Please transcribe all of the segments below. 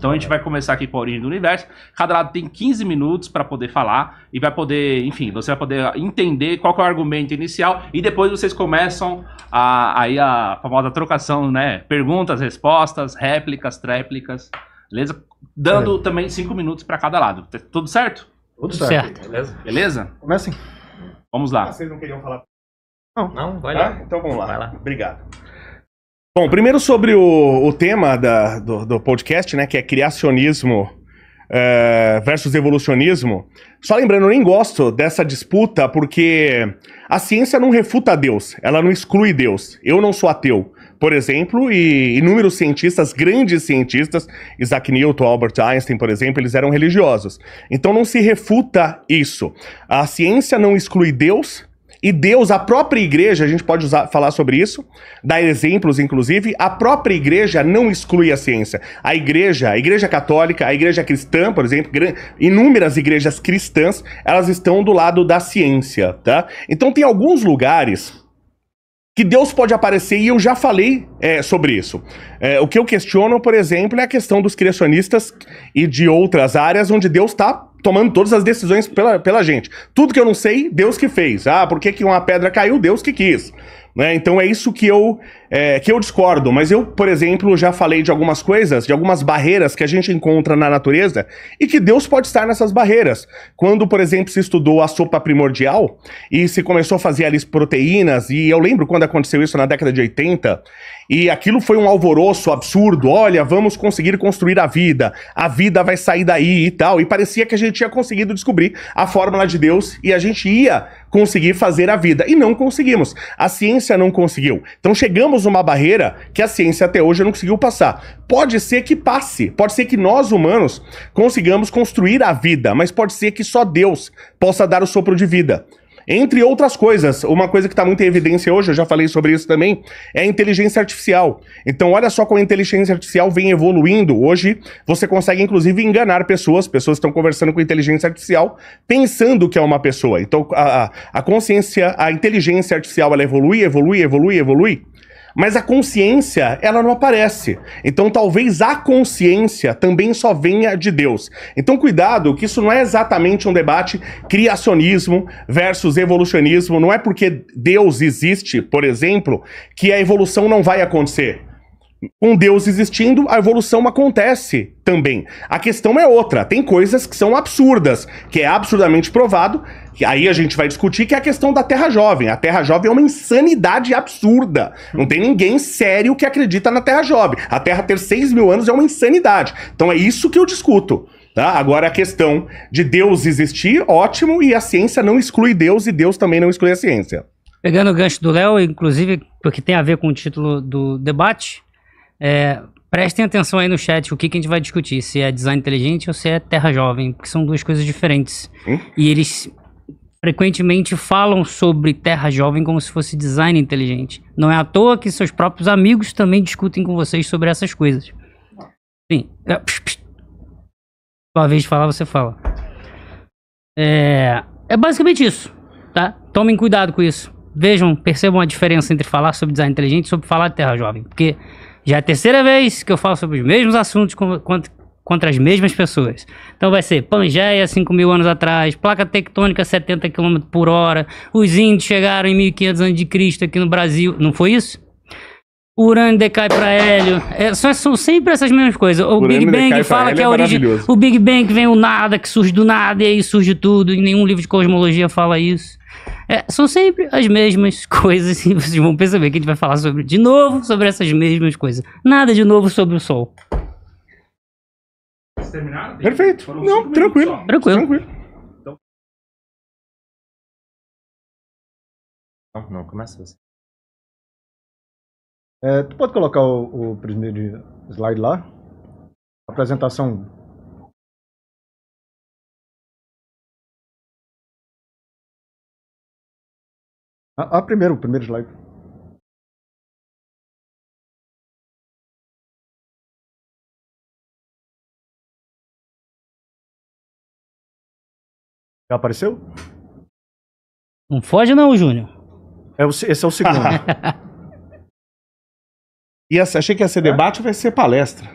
Então a gente vai começar aqui com a origem do universo. Cada lado tem 15 minutos para poder falar e vai poder, enfim, você vai poder entender qual que é o argumento inicial e depois vocês começam aí a famosa trocação, né? Perguntas, respostas, réplicas, tréplicas, beleza? Dando também 5 minutos para cada lado. Tudo certo? Tudo certo. Beleza? Comecem. Vamos lá. Vocês não queriam falar? Não, vai lá. Então vamos lá. Vai lá. Obrigado. Bom, primeiro sobre o tema do podcast, né, que é criacionismo versus evolucionismo. Só lembrando, eu nem gosto dessa disputa porque a ciência não refuta Deus, ela não exclui Deus. Eu não sou ateu, por exemplo, e inúmeros cientistas, grandes cientistas, Isaac Newton, Albert Einstein, por exemplo, eles eram religiosos. Então não se refuta isso. A ciência não exclui Deus. E Deus, a própria igreja, a gente pode falar sobre isso, dar exemplos, inclusive, a própria igreja não exclui a ciência. A igreja católica, a igreja cristã, por exemplo, inúmeras igrejas cristãs, elas estão do lado da ciência, tá? Então tem alguns lugares que Deus pode aparecer, e eu já falei sobre isso. O que eu questiono, por exemplo, é a questão dos criacionistas e de outras áreas onde Deus está tomando todas as decisões pela gente. Tudo que eu não sei, Deus que fez. Ah, por que uma pedra caiu? Deus que quis. Né? Então é isso que eu discordo. Mas eu, por exemplo, já falei de algumas coisas, de algumas barreiras que a gente encontra na natureza e que Deus pode estar nessas barreiras. Quando, por exemplo, se estudou a sopa primordial e se começou a fazer ali proteínas, e eu lembro quando aconteceu isso na década de 80, e aquilo foi um alvoroço absurdo. Olha, vamos conseguir construir a vida vai sair daí e tal. E parecia que a gente tinha conseguido descobrir a fórmula de Deus e a gente ia conseguir fazer a vida. E não conseguimos. A ciência não conseguiu. Então chegamos numa barreira que a ciência até hoje não conseguiu passar. Pode ser que passe. Pode ser que nós, humanos, consigamos construir a vida. Mas pode ser que só Deus possa dar o sopro de vida. Entre outras coisas, uma coisa que está muito em evidência hoje, eu já falei sobre isso também, é a inteligência artificial. Então olha só como a inteligência artificial vem evoluindo. Hoje você consegue inclusive enganar pessoas estão conversando com inteligência artificial pensando que é uma pessoa. Então a consciência, a inteligência artificial, ela evolui, mas a consciência, ela não aparece. Então talvez a consciência também só venha de Deus. Então cuidado, que isso não é exatamente um debate criacionismo versus evolucionismo. Não é porque Deus existe, por exemplo, que a evolução não vai acontecer. Com Deus existindo, a evolução acontece também. A questão é outra. Tem coisas que são absurdas, que é absurdamente provado, que aí a gente vai discutir, que é a questão da Terra Jovem. A Terra Jovem é uma insanidade absurda. Não tem ninguém sério que acredita na Terra Jovem. A Terra ter 6 mil anos é uma insanidade. Então é isso que eu discuto. Tá? Agora a questão de Deus existir, ótimo, e a ciência não exclui Deus e Deus também não exclui a ciência. Pegando o gancho do Léo, inclusive, porque tem a ver com o título do debate, prestem atenção aí no chat o que a gente vai discutir, se é design inteligente ou se é Terra Jovem, porque são duas coisas diferentes. E eles frequentemente falam sobre Terra Jovem como se fosse design inteligente. Não é à toa que seus próprios amigos também discutem com vocês sobre essas coisas. Sim. Sua vez de falar, você fala. É basicamente isso, tá? Tomem cuidado com isso. Vejam, percebam a diferença entre falar sobre design inteligente e sobre falar de Terra Jovem, porque já é a terceira vez que eu falo sobre os mesmos assuntos contra as mesmas pessoas. Então vai ser Pangeia 5 mil anos atrás, placa tectônica 70 km por hora, os índios chegaram em 1500 a.C. aqui no Brasil. Não foi isso? O urânio decai para hélio. São sempre essas mesmas coisas. O Big Bang fala que é a origem. O Big Bang vem o nada, que surge do nada, e aí surge tudo. E nenhum livro de cosmologia fala isso. São sempre as mesmas coisas. E vocês vão perceber que a gente vai falar de novo sobre essas mesmas coisas. Nada de novo sobre o Sol. Terminaram? Perfeito. Não, tranquilo. Tranquilo. Não, começa você. Tu pode colocar o primeiro slide lá? Apresentação. O primeiro slide. Já apareceu? Não foge não, Júnior. Esse é o segundo. Achei que ia ser debate, vai ser palestra.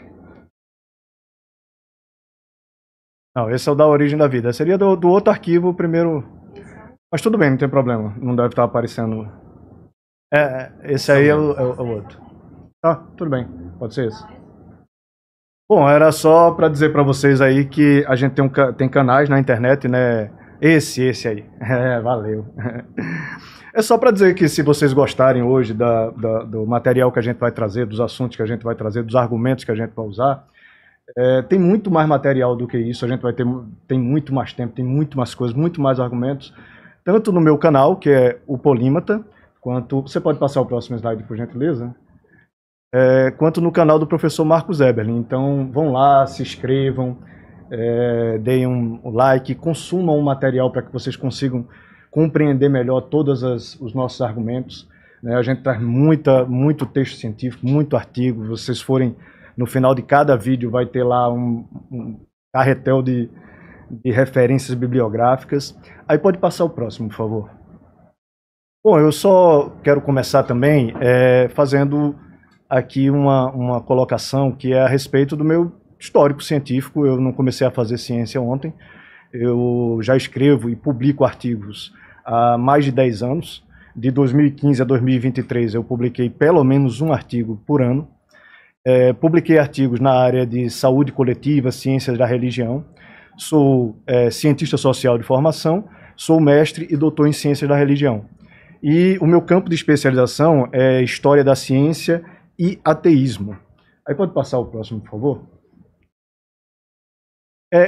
Não, esse é o da origem da vida. Seria do outro arquivo primeiro. Mas tudo bem, não tem problema. Não deve estar aparecendo. Esse aí é o outro. Tá, tudo bem. Pode ser esse. Bom, era só para dizer para vocês aí que a gente tem canais na internet, né? Esse aí. Valeu. É só para dizer que se vocês gostarem hoje do material que a gente vai trazer, dos assuntos que a gente vai trazer, dos argumentos que a gente vai usar, tem muito mais material do que isso. A gente tem muito mais tempo, tem muito mais coisas, muito mais argumentos, tanto no meu canal, que é o Polímata, quanto... Você pode passar o próximo slide, por gentileza? Quanto no canal do professor Marcos Eberlin. Então, vão lá, se inscrevam, deem um like, consumam o material para que vocês consigam compreender melhor todos os nossos argumentos. A gente traz muito texto científico, muito artigo. Vocês forem, no final de cada vídeo, vai ter lá um carretel de referências bibliográficas. Aí pode passar o próximo, por favor. Bom, eu só quero começar também fazendo aqui uma colocação que é a respeito do meu histórico científico. Eu não comecei a fazer ciência ontem. Eu já escrevo e publico artigos há mais de 10 anos. De 2015 a 2023 eu publiquei pelo menos um artigo por ano. Publiquei artigos na área de saúde coletiva, ciências da religião. Sou cientista social de formação, sou mestre e doutor em ciências da religião. E o meu campo de especialização é história da ciência e ateísmo. Aí pode passar o próximo, por favor?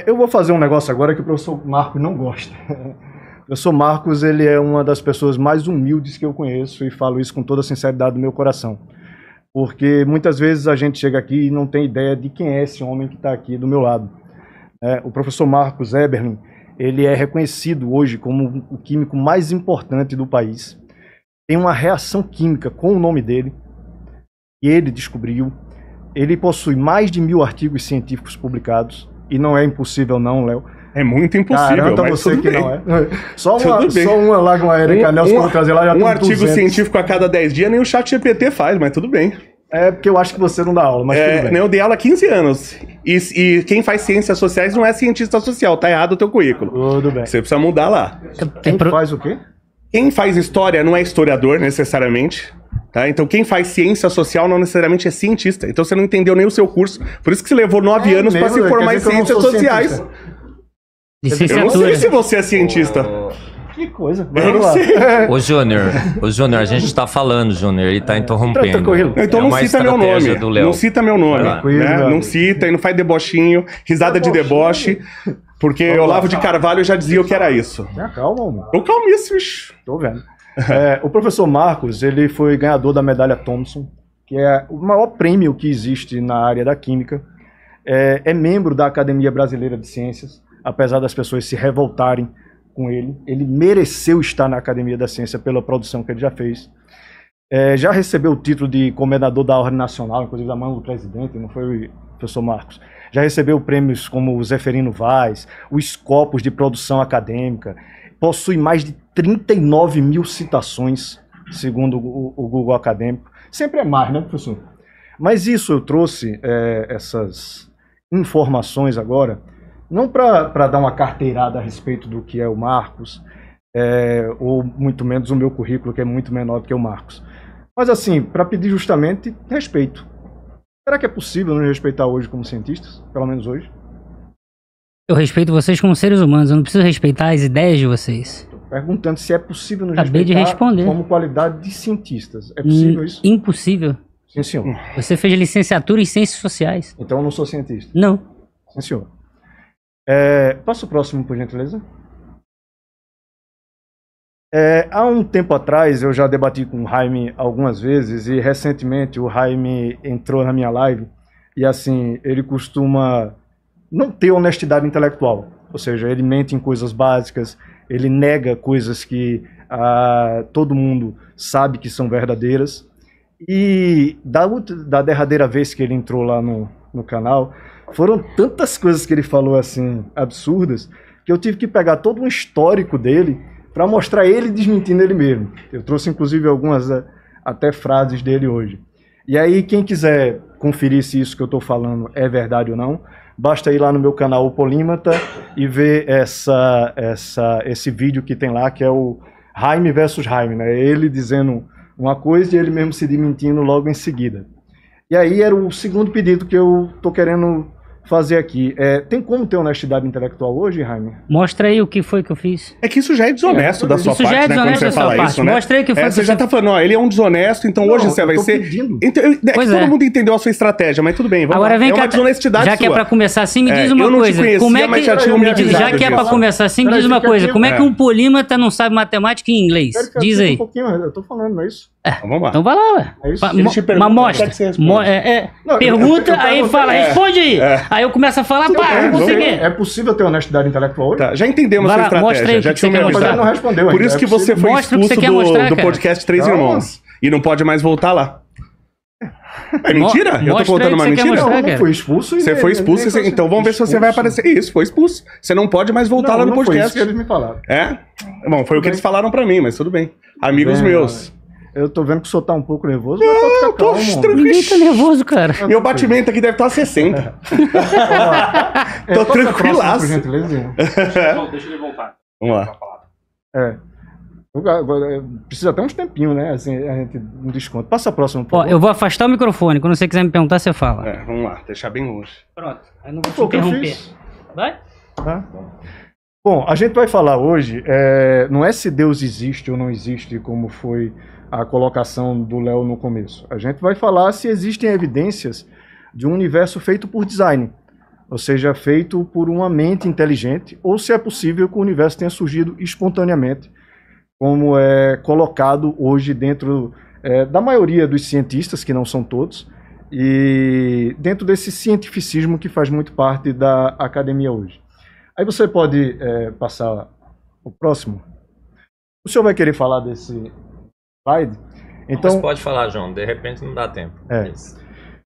Eu vou fazer um negócio agora que o professor Marcos não gosta. O professor Marcos, ele é uma das pessoas mais humildes que eu conheço e falo isso com toda a sinceridade do meu coração. Porque muitas vezes a gente chega aqui e não tem ideia de quem é esse homem que está aqui do meu lado. O professor Marcos Eberlin, ele é reconhecido hoje como o químico mais importante do país. Tem uma reação química com o nome dele, que ele descobriu. Ele possui mais de 1000 artigos científicos publicados. E não é impossível não, Léo. É muito impossível, Garanta mas você tudo que bem. não é. Só uma lá com a Erika Nelson vou trazer lá, já um artigo científico a cada 10 dias, nem o ChatGPT faz, mas tudo bem. Porque eu acho que você não dá aula, mas tudo bem. Eu dei aula há 15 anos. E quem faz ciências sociais não é cientista social, tá errado o teu currículo. Tudo bem. Você precisa mudar lá. Quem faz o quê? Quem faz história não é historiador, necessariamente. Tá? Então, quem faz ciência social não necessariamente é cientista. Então, você não entendeu nem o seu curso. Por isso que você levou 9 anos para se formar em ciências sociais. Eu não sei se você é cientista. Que coisa. Eu não sei. Ô, Júnior, a gente tá falando, Júnior, ele tá interrompendo. Então não cita meu nome. Não cita meu nome. Né? Não cita e não faz debochinho, risada de deboche. Porque Olavo de Carvalho já dizia o que era isso. Calma, mano. Tô calmíssimo, bicho. Tô vendo. O professor Marcos, ele foi ganhador da medalha Thomson, que é o maior prêmio que existe na área da química. É membro da Academia Brasileira de Ciências, apesar das pessoas se revoltarem com ele. Ele mereceu estar na Academia da Ciência pela produção que ele já fez. Já recebeu o título de Comendador da Ordem Nacional, inclusive da mão do presidente, não foi o professor Marcos. Já recebeu prêmios como o Zeferino Vaz, os Scopus de produção acadêmica. Possui mais de 39 mil citações, segundo o Google Acadêmico. Sempre é mais, né, professor? Mas isso eu trouxe essas informações agora, não para dar uma carteirada a respeito do que é o Marcos, ou muito menos o meu currículo, que é muito menor do que o Marcos. Mas assim, para pedir justamente respeito. Será que é possível nos respeitar hoje como cientistas? Pelo menos hoje? Eu respeito vocês como seres humanos, eu não preciso respeitar as ideias de vocês. Tô perguntando se é possível nos Acabei de respeitar responder. como qualidade de cientistas. É possível isso? Impossível. Sim, senhor. Você fez licenciatura em Ciências Sociais. Então eu não sou cientista. Não. Sim, senhor. Passa o próximo, por gentileza. Há um tempo atrás, eu já debati com o Jaime algumas vezes, e recentemente o Jaime entrou na minha live, e assim, ele costuma não ter honestidade intelectual, ou seja, ele mente em coisas básicas, ele nega coisas que todo mundo sabe que são verdadeiras, e da derradeira vez que ele entrou lá no canal, foram tantas coisas que ele falou assim, absurdas, que eu tive que pegar todo um histórico dele para mostrar ele desmentindo ele mesmo. Eu trouxe inclusive algumas até frases dele hoje. E aí quem quiser conferir se isso que eu estou falando é verdade ou não, basta ir lá no meu canal O Polímata e ver esse vídeo que tem lá, que é o Jaime versus Jaime, né? Ele dizendo uma coisa e ele mesmo se desmentindo logo em seguida. E aí era o segundo pedido que eu tô querendo fazer aqui. Tem como ter honestidade intelectual hoje, Jaime? Mostra aí o que foi que eu fiz. É que isso já é desonesto da sua Isso parte, já é né? Quando desonesto você da sua fala parte. isso, né? Mostra aí o que foi que Você já tá falando, ó, ele é um desonesto, então Não, hoje você eu vai tô ser... pedindo. Então, é que Pois todo é. mundo entendeu a sua estratégia, mas tudo bem, vamos Agora lá. vem É cá, uma desonestidade já que é sua. pra começar assim, me diz uma eu não te coisa. conhecia, Como é mas que, já tinham me já que avisado é pra disso. começar assim, me Peraí, diz uma fica coisa. aqui, Como é que um polímata não sabe matemática em inglês? Quero que Diz assista aí. um pouquinho, eu tô falando, não é isso? Então, vamos lá. Então vai lá, ué. É isso. Pa- Ele mo- te pergunta, Mas mostra. quer que você responda. Não, Pergunta, eu aí perguntei- fala, responde aí. Aí eu começo a falar, pá, não consegui. É possível ter honestidade intelectual hoje? Tá, já entendemos Vai a lá, sua mostra aí estratégia, o já que tinha você me quer Mas avisado. ele não respondeu Por ainda, isso é que você possível. foi Mostra o que você expulso quer mostrar, do cara. podcast Três Calma. Irmãos. E não pode mais voltar lá. É mentira? Eu tô mostra contando aí uma que você quer mentira? mostrar. Não, eu não cara. fui expulso. Você foi expulso, então vamos ver se você vai aparecer. Isso, foi expulso. Você não pode mais voltar lá no Foi isso podcast. que eles me falaram. É? Bom, foi o que eles falaram pra mim, mas tudo bem. Amigos bem, meus. Eu tô vendo que o senhor tá um pouco nervoso, mas pode Eu ficar tô calmo. tranquilo. Ninguém tá nervoso, cara. Meu batimento aqui deve estar a 60. Tô Passa a próxima, por tranquilaço. gentileza. Deixa ele voltar. Vamos lá. Agora, precisa até uns tempinhos, né? Assim, a gente um desconto. Passa a próxima, por Ó, favor. eu vou afastar o microfone. Quando você quiser me perguntar, você fala. Vamos lá, deixar bem longe. Pronto. Aí não vou te Foi o que eu interromper. fiz. Vai? Tá? Bom, a gente vai falar hoje, não é se Deus existe ou não existe, como foi a colocação do Léo no começo. A gente vai falar se existem evidências de um universo feito por design, ou seja, feito por uma mente inteligente, ou se é possível que o universo tenha surgido espontaneamente, como é colocado hoje dentro da maioria dos cientistas, que não são todos, e dentro desse cientificismo que faz muito parte da academia hoje. Aí você pode passar o próximo. O senhor vai querer falar desse slide? Então, mas pode falar, João, de repente não dá tempo.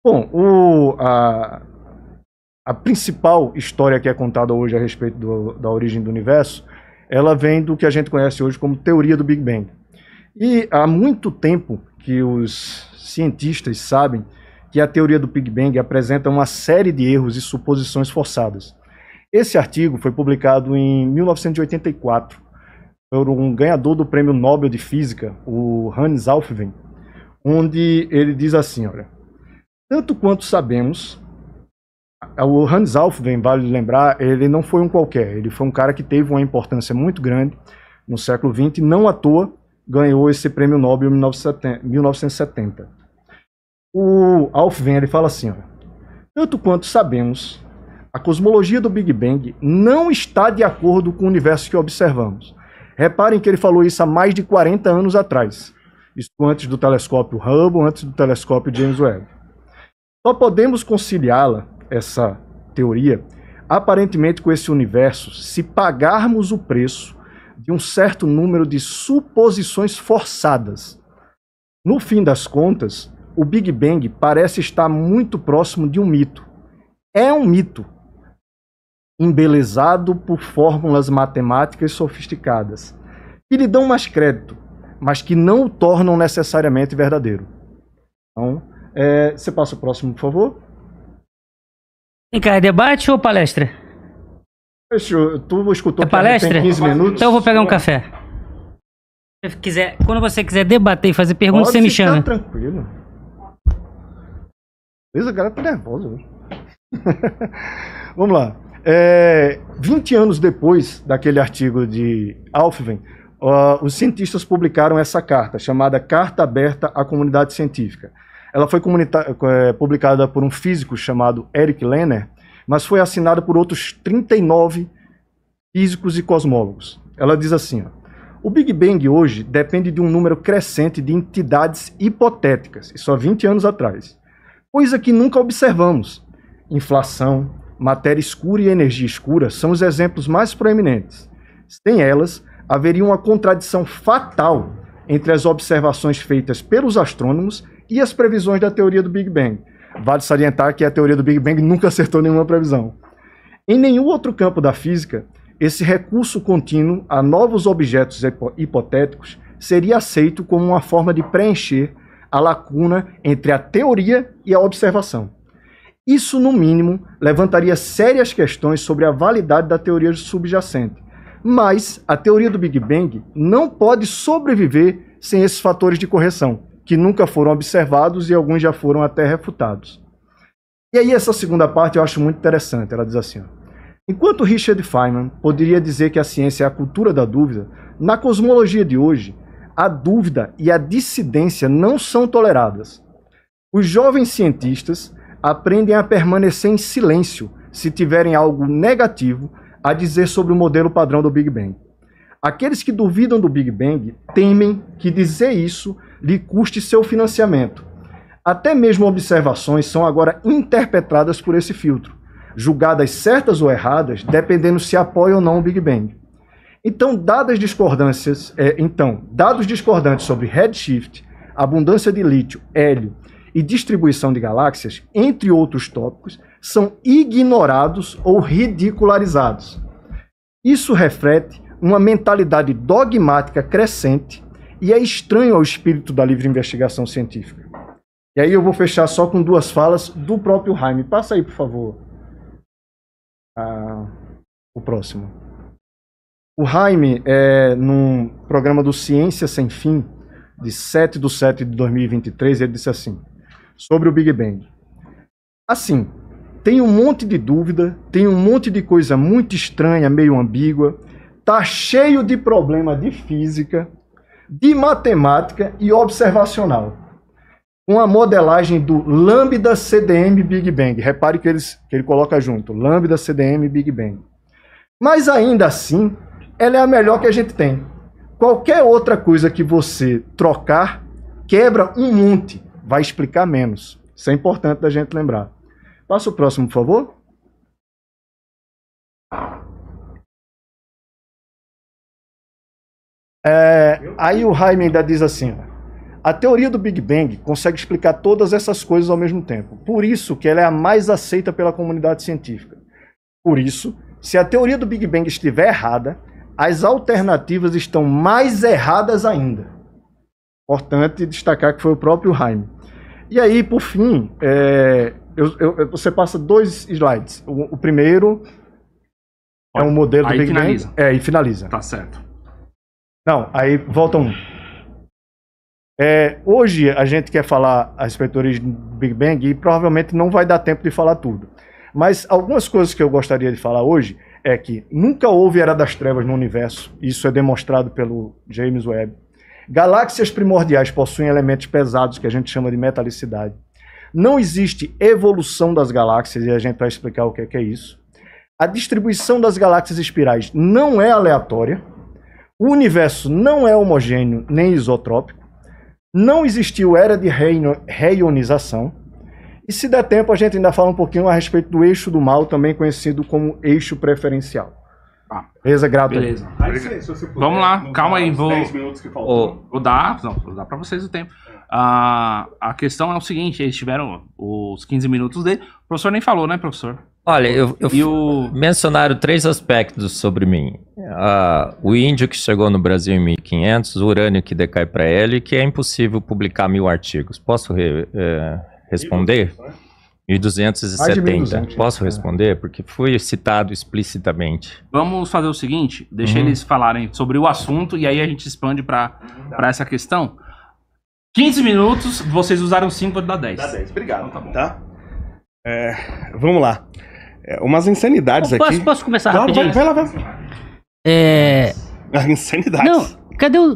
Bom, a principal história que é contada hoje a respeito da origem do universo, ela vem do que a gente conhece hoje como teoria do Big Bang. E há muito tempo que os cientistas sabem que a teoria do Big Bang apresenta uma série de erros e suposições forçadas. Esse artigo foi publicado em 1984 por um ganhador do Prêmio Nobel de Física, o Hans Alfvén, onde ele diz assim, olha, tanto quanto sabemos, o Hans Alfvén, vale lembrar, ele não foi um qualquer, ele foi um cara que teve uma importância muito grande no século XX, não à toa ganhou esse Prêmio Nobel em 1970. O Alfvén, ele fala assim, olha, tanto quanto sabemos, a cosmologia do Big Bang não está de acordo com o universo que observamos. Reparem que ele falou isso há mais de 40 anos atrás. Isso antes do telescópio Hubble, antes do telescópio James Webb. Só podemos conciliá-la, essa teoria, aparentemente com esse universo, se pagarmos o preço de um certo número de suposições forçadas. No fim das contas, o Big Bang parece estar muito próximo de um mito. É um mito, embelezado por fórmulas matemáticas sofisticadas, que lhe dão mais crédito, mas que não o tornam necessariamente verdadeiro. Então, você passa o próximo, por favor. Vem cá, é debate ou palestra? Tu escutou É palestra? Tem 15 minutos? Então eu vou pegar um café. Quando você quiser debater e fazer perguntas, você me chama. Tranquilo. Beleza, a galera tá nervosa hoje. Vamos lá. 20 anos depois daquele artigo de Alfvén, os cientistas publicaram essa carta, chamada Carta Aberta à Comunidade Científica. Ela foi publicada por um físico chamado Eric Lerner, mas foi assinada por outros 39 físicos e cosmólogos. Ela diz assim, ó, o Big Bang hoje depende de um número crescente de entidades hipotéticas, isso há 20 anos atrás, coisa que nunca observamos. Inflação, matéria escura e energia escura são os exemplos mais proeminentes. Sem elas, haveria uma contradição fatal entre as observações feitas pelos astrônomos e as previsões da teoria do Big Bang. Vale salientar que a teoria do Big Bang nunca acertou nenhuma previsão. Em nenhum outro campo da física, esse recurso contínuo a novos objetos hipotéticos seria aceito como uma forma de preencher a lacuna entre a teoria e a observação. Isso, no mínimo, levantaria sérias questões sobre a validade da teoria subjacente. Mas a teoria do Big Bang não pode sobreviver sem esses fatores de correção, que nunca foram observados e alguns já foram até refutados. E aí essa segunda parte eu acho muito interessante. Ela diz assim, ó, enquanto Richard Feynman poderia dizer que a ciência é a cultura da dúvida, na cosmologia de hoje, a dúvida e a dissidência não são toleradas. Os jovens cientistas aprendem a permanecer em silêncio se tiverem algo negativo a dizer sobre o modelo padrão do Big Bang. Aqueles que duvidam do Big Bang temem que dizer isso lhe custe seu financiamento. Até mesmo observações são agora interpretadas por esse filtro, julgadas certas ou erradas, dependendo se apoiam ou não o Big Bang. Então, dados discordantes sobre redshift, abundância de lítio, hélio e distribuição de galáxias, entre outros tópicos, são ignorados ou ridicularizados. Isso reflete uma mentalidade dogmática crescente e é estranho ao espírito da livre investigação científica. E aí eu vou fechar só com duas falas do próprio Jaime. Passa aí, por favor, o próximo. O Jaime, num programa do Ciência Sem Fim, de 7/7/2023, ele disse assim, sobre o Big Bang. Assim, tem um monte de dúvida, tem um monte de coisa muito estranha, meio ambígua, tá cheio de problema de física, de matemática e observacional. Uma modelagem do Lambda CDM Big Bang. Repare que ele coloca junto, Lambda CDM Big Bang. Mas ainda assim, ela é a melhor que a gente tem. Qualquer outra coisa que você trocar, quebra um monte, vai explicar menos. Isso é importante da gente lembrar. Passa o próximo, por favor. Aí o Jaime ainda diz assim, a teoria do Big Bang consegue explicar todas essas coisas ao mesmo tempo. Por isso que ela é a mais aceita pela comunidade científica. Por isso, se a teoria do Big Bang estiver errada, as alternativas estão mais erradas ainda. Importante destacar que foi o próprio Jaime. E aí, por fim, você passa 2 slides. O primeiro é um modelo do Big finaliza. Bang. E finaliza. Tá certo. Não, aí volta um. Hoje a gente quer falar a respeito do origem do Big Bang e provavelmente não vai dar tempo de falar tudo. Mas algumas coisas que eu gostaria de falar hoje é que nunca houve Era das Trevas no universo. Isso é demonstrado pelo James Webb. Galáxias primordiais possuem elementos pesados que a gente chama de metalicidade. Não existe evolução das galáxias e a gente vai explicar o que é isso. A distribuição das galáxias espirais não é aleatória. O universo não é homogêneo nem isotrópico. Não existiu era de reionização. E se der tempo, a gente ainda fala um pouquinho a respeito do eixo do mal, também conhecido como eixo preferencial. Beleza, Grato? Beleza. Aí, se você puder, Vamos lá, calma aí, vou... 10 minutos que faltam. Vou dar para vocês o tempo. A questão é o seguinte, eles tiveram os 15 minutos dele. O professor nem falou, né, professor? Olha, mencionaram 3 aspectos sobre mim. O índio que chegou no Brasil em 1500, o urânio que decai para ele, que é impossível publicar 1000 artigos. Posso responder? 1270. Posso responder? Porque fui citado explicitamente. Vamos fazer o seguinte, deixa eles falarem sobre o assunto e aí a gente expande para essa questão. 15 minutos, vocês usaram 5, vou dar 10. Dá 10, obrigado. Então, tá bom. Tá? Vamos lá. Umas insanidades aqui. Posso começar Claro, rapidinho? vai lá. Insanidades. Não,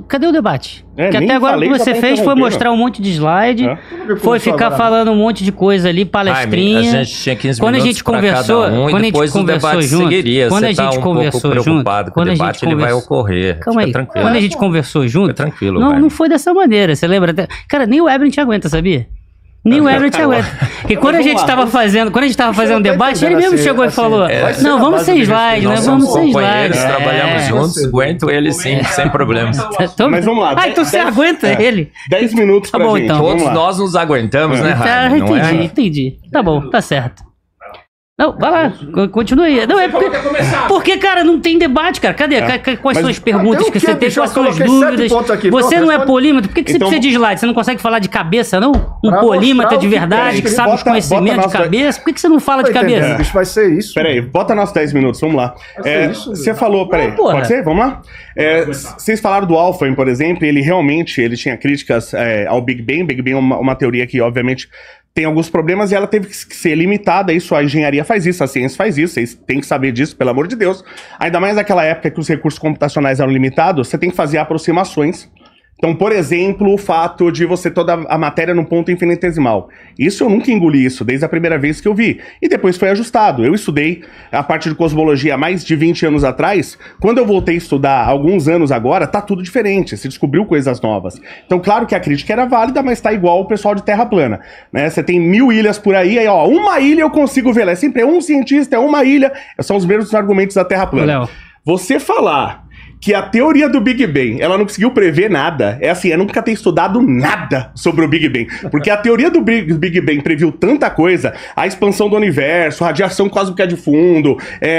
cadê o debate? Porque nem até agora o falei, que já você tá fez foi interrompendo. mostrar um monte de slide, foi ficar falando um monte de coisa ali, palestrinha. Jaime, a gente tinha 15 Quando a minutos gente pra conversou, cada um, quando a e gente depois o conversou debate junto, seguiria. quando a Você tá gente um pouco conversou preocupado junto, com o quando a gente debate, ele vai ocorrer. Calma aí, Fica tranquilo. quando a gente conversou junto, Fica tranquilo, não Jaime. foi dessa maneira, você lembra? Cara, nem o Ebert aguenta, sabia? Nem o Ebert aguenta. Porque quando a gente tava fazendo o debate, ele mesmo chegou e falou: não, vamos sem slide, né? Nós Vamos somos sem companheiros, slide. trabalhamos juntos, aguento ele sim, sem problemas. Mas vamos lá. Então você 10 aguenta ele. 10 minutos Tá pra bom, gente. então. Vamos Todos lá. nós nos aguentamos, né, Tá, Jaime? Não é? entendi. Tá bom, tá certo. Não, vai lá, continua aí. Não, é porque, cara, não tem debate, cara. Cadê? Quais são as perguntas que você tem? Quais são as dúvidas? Você não é polímata, por que você precisa de slide? Você não consegue falar de cabeça, não? Um polímata de verdade, que sabe os conhecimentos de cabeça? Por que você não fala de cabeça? Bicho, vai ser isso. Peraí, bota nossos 10 minutos, vamos lá. Você falou, peraí, pode ser? Vamos lá? Vocês falaram do Alfven, por exemplo, ele tinha críticas ao Big Bang. Big Bang é uma teoria que, obviamente, tem alguns problemas e ela teve que ser limitada. Isso, a engenharia faz isso, a ciência faz isso, vocês têm que saber disso, pelo amor de Deus. Ainda mais naquela época que os recursos computacionais eram limitados, você tem que fazer aproximações. Então, por exemplo, o fato de você toda a matéria num ponto infinitesimal. Isso eu nunca engoli isso, desde a primeira vez que eu vi. E depois foi ajustado. Eu estudei a parte de cosmologia há mais de 20 anos atrás. Quando eu voltei a estudar alguns anos agora, tá tudo diferente. Se descobriu coisas novas. Então, claro que a crítica era válida, mas tá igual o pessoal de Terra plana. Né? Você tem 1000 ilhas por aí, ó, uma ilha eu consigo ver. É sempre um cientista, é uma ilha. São os mesmos argumentos da Terra plana. Você falar que a teoria do Big Bang, ela não conseguiu prever nada. É assim, eu nunca ter estudado nada sobre o Big Bang. Porque a teoria do Big Bang previu tanta coisa, a expansão do universo, radiação cósmica de fundo,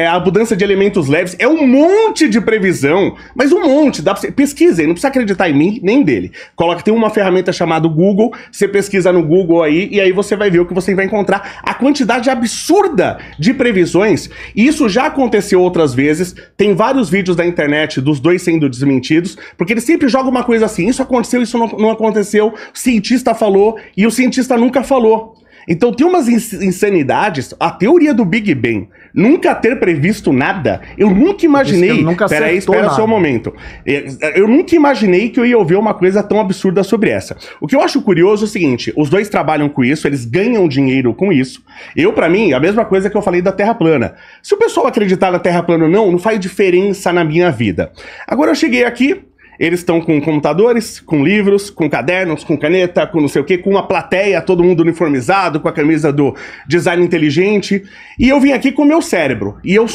a mudança de elementos leves, é um monte de previsão, mas um monte, dá pra você... Pesquisem, não precisa acreditar em mim, nem dele. Tem uma ferramenta chamada Google, você pesquisa no Google aí, e aí você vai ver o que você vai encontrar. A quantidade absurda de previsões, e isso já aconteceu outras vezes, tem vários vídeos da internet dos dois sendo desmentidos, porque eles sempre jogam uma coisa assim, isso aconteceu, isso não aconteceu, o cientista falou, e o cientista nunca falou. Então tem umas insanidades, a teoria do Big Bang, nunca ter previsto nada, eu nunca imaginei, peraí, espera o seu momento, eu nunca imaginei que eu ia ouvir uma coisa tão absurda sobre essa. O que eu acho curioso é o seguinte, os dois trabalham com isso, eles ganham dinheiro com isso, pra mim, a mesma coisa que eu falei da Terra plana. Se o pessoal acreditar na Terra plana ou não faz diferença na minha vida. Agora eu cheguei aqui, eles estão com computadores, com livros, com cadernos, com caneta, com não sei o quê, com uma plateia, todo mundo uniformizado, com a camisa do design inteligente. E eu vim aqui com o meu cérebro. E eu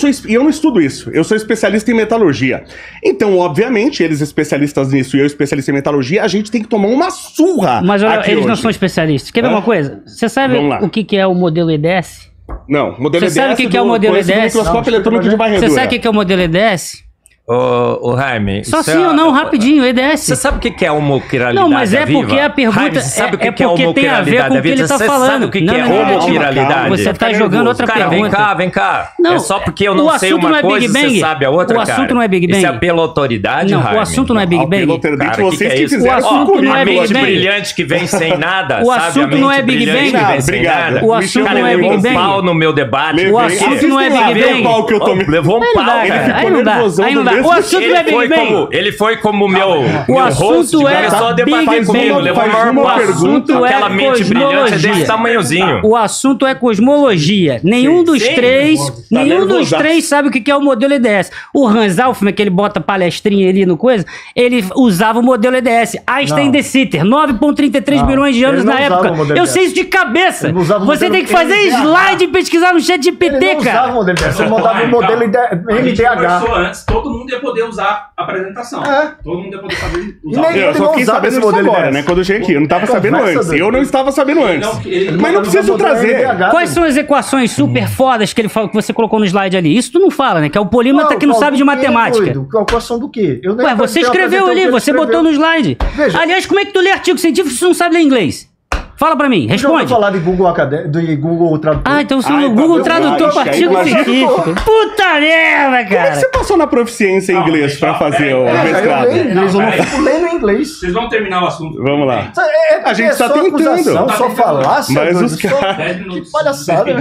não estudo isso. Eu sou especialista em metalurgia. Então, obviamente, eles especialistas nisso e eu especialista em metalurgia, a gente tem que tomar uma surra. Mas olha, eles hoje não são especialistas. Quer ver uma coisa? Você sabe o que é o modelo EDS? Não, modelo EDS. Você sabe o que é o modelo EDS? Microscópio eletrônico de varredura. Você sabe o que é o modelo EDS? Ô, Jaime... Só sim ou não, rapidinho, EDS. Você sabe o que é homoquiralidade Não, mas é viva? porque a pergunta Jaime, você sabe o que é porque tem a ver com o que ele tá falando. Você sabe o que é homoquiralidade? Você tá jogando outra pergunta. Vem cá. Não, é só porque eu não sei uma coisa, você sabe a outra, cara. O assunto não é Big Bang. Isso é pela autoridade, não, Jaime. O assunto não é Big Bang. Cara, vocês que fizeram. O assunto não é Big Bang. brilhante que vem sem nada, o assunto não é Big Bang. Obrigado. O assunto não é Big Bang. Levou um pau no meu debate. O assunto não é Big Bang. Levou um pau, cara. Aí não dá. O assunto não é Big Bang. Ele foi como meu assunto host, começou a debater comigo, levou uma pergunta, aquela mente brilhante desse tamanhozinho. O assunto é cosmologia. Nenhum dos três sabe o que é o modelo EDS. O Hans Alfman, que ele bota palestrinha ali no coisa, ele usava o modelo EDS. Einstein de Sitter, 9,33 milhões de anos na época. Eu sei isso de cabeça. Você tem que fazer slide e pesquisar no chat GPT, cara. Você mandava o modelo MDH. Todo mundo ia poder usar a apresentação. Todo mundo ia poder usar. Eu só fiquei sabendo isso agora, né? Quando eu cheguei aqui. Eu não estava sabendo antes. Eu não estava sabendo antes. Mas não preciso trazer. Quais são as equações super fodas que ele falou, que você colocou no slide ali? Isso tu não fala, né? Que é o polímata que não sabe de matemática. Equação do quê? Ué, você escreveu ali, você botou no slide. Aliás, como é que tu lê artigo científico se tu não sabe ler inglês? Fala pra mim, responde. Eu vou falar de Google Tradutor. Então você usa o Google Tradutor para artigo científico. Puta merda, cara. Como é que você passou na proficiência em inglês pra fazer o mestrado? Eu não fico lendo inglês. Vocês vão terminar o assunto. Vamos lá. A gente tá tentando. Só falar, mas os caras... 10 minutos. Que palhaçada.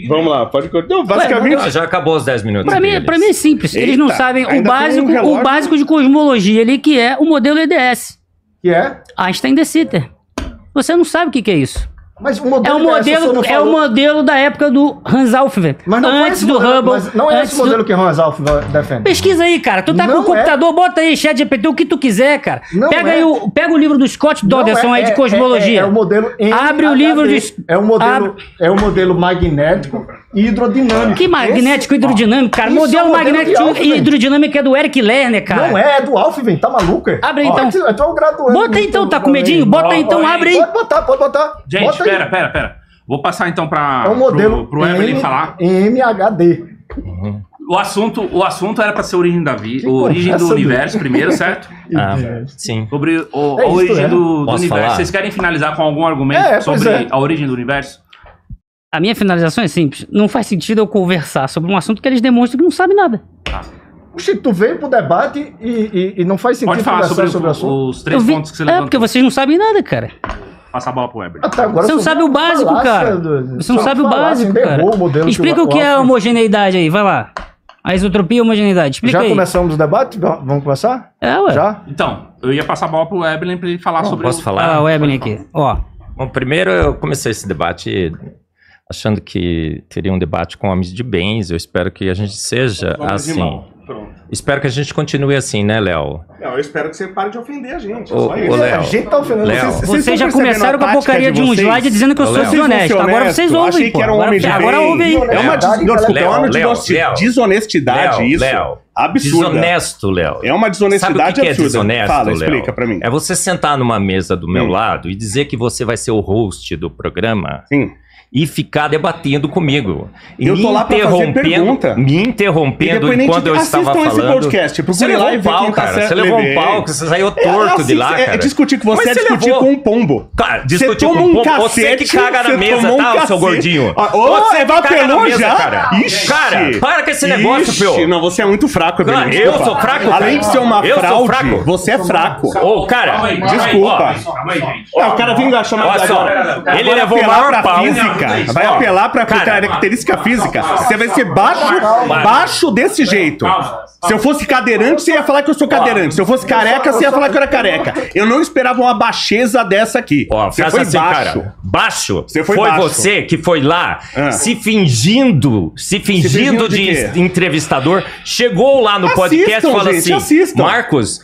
Vamos lá, pode continuar. Basicamente... Já acabou os 10 minutos. Pra mim é simples. Eles não sabem o básico de cosmologia ali, que é o modelo EDS. Que é? Einstein de Sitter. Você não sabe o que é isso. Mas o modelo é o modelo da época do Hans Alfven. Mas não antes do Hubble. Mas não é esse modelo que Hans Alfven defende. Pesquisa aí, cara. Tu tá com o computador, bota aí, chat GPT, o que tu quiser, cara. Pega o livro do Scott Dodson aí de cosmologia. É o modelo Abre o livro de... É o modelo magnético e hidrodinâmico. Que magnético e hidrodinâmico, cara? Modelo magnético e hidrodinâmico é do Eric Lerner, cara. Não é do Alfven, tá maluco? Abre aí, então. Eu tô graduando. Bota aí, então, tá com medinho? Bota aí, então, abre aí. Pode botar. Gente, pera. Vou passar então É um modelo pro Evelyn falar. em MHD. O assunto era para ser origem da vida, Que origem do conversa universo primeiro, certo? Sim. Sobre a isso, origem do Posso universo. falar? Vocês querem finalizar com algum argumento Pois sobre é. a origem do universo? A minha finalização é simples. Não faz sentido eu conversar sobre um assunto que eles demonstram que não sabem nada. Oxi, tu veio pro debate e não faz sentido Pode falar conversar sobre o assunto. os três pontos que você levantou. porque vocês não sabem nada, cara. Passa a bola pro Evelyn. Até agora Você não só sabe o veio básico, falar, cara. Você não sabe o básico, cara. O modelo Explica o que é a homogeneidade aí, vai lá. A isotropia e a homogeneidade. Explica Já aí. começamos o debate? Vamos começar? Ué. Já? Então, eu ia passar a bola pro Evelyn para ele falar sobre Posso Olha falar? lá, o Evelyn aqui. Ó. Bom, primeiro eu comecei esse debate achando que teria um debate com homens de bens. Eu espero que a gente seja assim. Espero que a gente continue assim, né, Léo? Não, eu espero que você pare de ofender a gente. Ô, Léo, A gente tá ofendendo Léo. vocês. Vocês já começaram com a porcaria de um slide dizendo que eu sou Léo. desonesto. Agora vocês ouvem, Achei pô. que era um homem de Agora bem. ouve aí. É uma Léo, desonestidade Léo, isso. Léo. Absurda. Desonesto, Léo. É uma Sabe o desonestidade que é absurda. desonesto, Fala, Léo? explica pra mim. É você sentar numa mesa do meu lado e dizer que você vai ser o host do programa Sim. e ficar debatendo comigo. E Eu tô lá pra fazer pergunta. Me E interrompendo depois nem enquanto eu estava assistam esse falando. podcast. Você Procure lá levou e um vê pau, quem tá cara. certo. Você levou um Levei. pau, que você saiu torto de lá, cara. É discutir com você, Mas é discutir levou- com um pombo. Cara, discutir toma com um um pombo. Você cacete, que caga na você mesa, tomou um tá, seu cacete. gordinho? Ô, Você que caga na apelou mesa, já? cara. Ixi. Cara, para com esse negócio, Ixi, Pio. Não, você é muito fraco, Cara, Evelyn. eu desculpa. sou fraco, Além cara. de ser uma Eu sou fraude, fraco. você é fraco. Ô, cara, Desculpa. Calma aí, gente. Não, o cara vem da chamada Olha só, agora. ele Vai levou o apelar maior pra pau. física. Vai Ó, apelar pra cara, característica física. Você vai ser baixo desse jeito. Se eu fosse cadeirante, você ia falar que eu sou cadeirante. Se eu fosse careca, você ia falar que eu era careca. Eu não esperava uma baixeza dessa aqui. Ó, Você faz foi assim, baixo. cara. Baixo. Você foi baixo. Você que foi lá Ah. se fingindo fingindo de quê? de entrevistador, chegou lá no podcast e Assistam, falou gente, assim: assistam. Marcos,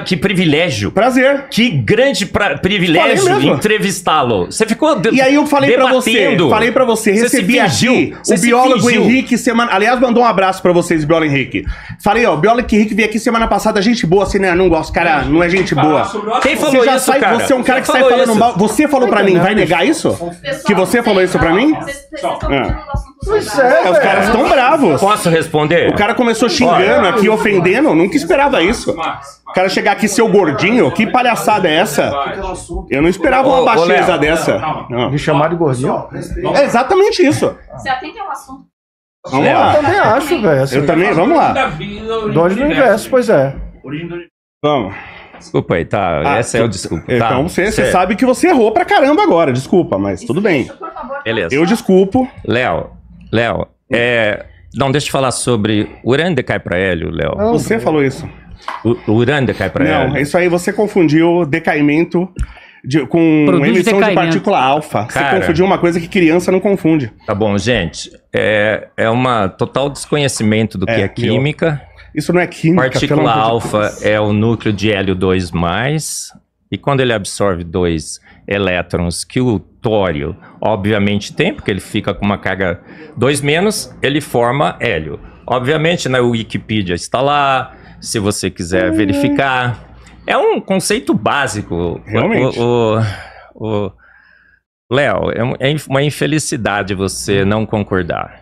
que privilégio. Prazer. Que grande privilégio Falei mesmo. entrevistá-lo. Você ficou E aí eu falei pra você, Você se recebi fingiu, aqui você o se biólogo fingiu. Henrique semana... Aliás, mandou um abraço pra vocês, biólogo Henrique. Falei, ó, o biólogo Henrique veio aqui semana passada, gente boa, assim, né? Não gosto, cara, não é gente boa. Quem falou Você já isso, sai, cara? você é um cara Quem que sai falou falando isso? mal. Você falou pra mim, vai negar isso? Que você falou isso pra mim? Pois é, Os caras estão bravos. Posso responder? O cara começou xingando aqui, ofendendo, nunca esperava isso. O cara chegar aqui, seu gordinho, que palhaçada é essa? Eu não esperava uma Ô, baixeza Léo. dessa. Não. Me chamar de gordinho? É exatamente isso. Se atente ao assunto. Vamos Eu lá. também acho, velho. Assim, Eu também, vamos lá. Dois do universo, pois é. Vamos. Desculpa aí, tá? Ah, Essa é o desculpa. Tá? Então você sabe que você errou pra caramba agora, desculpa, mas tudo bem. Por favor, Beleza. Eu desculpo. Léo, não, deixa eu falar sobre urânio decai para hélio, Léo. Você falou isso. O urânio decai para Não, hélio. isso aí você confundiu decaimento com Produz emissão de decaimento. partícula alfa. Você Cara. confundiu uma coisa que criança não confunde. Tá bom, gente. É uma total desconhecimento do que é meu. química. Isso não é química, Partícula pelo amor de alfa Deus. é o núcleo de hélio 2+, e quando ele absorve 2 elétrons que o tório obviamente tem, porque ele fica com uma carga 2-, ele forma hélio. Obviamente, na Wikipedia está lá, se você quiser verificar. É um conceito básico. Realmente. Léo, é uma infelicidade você não concordar.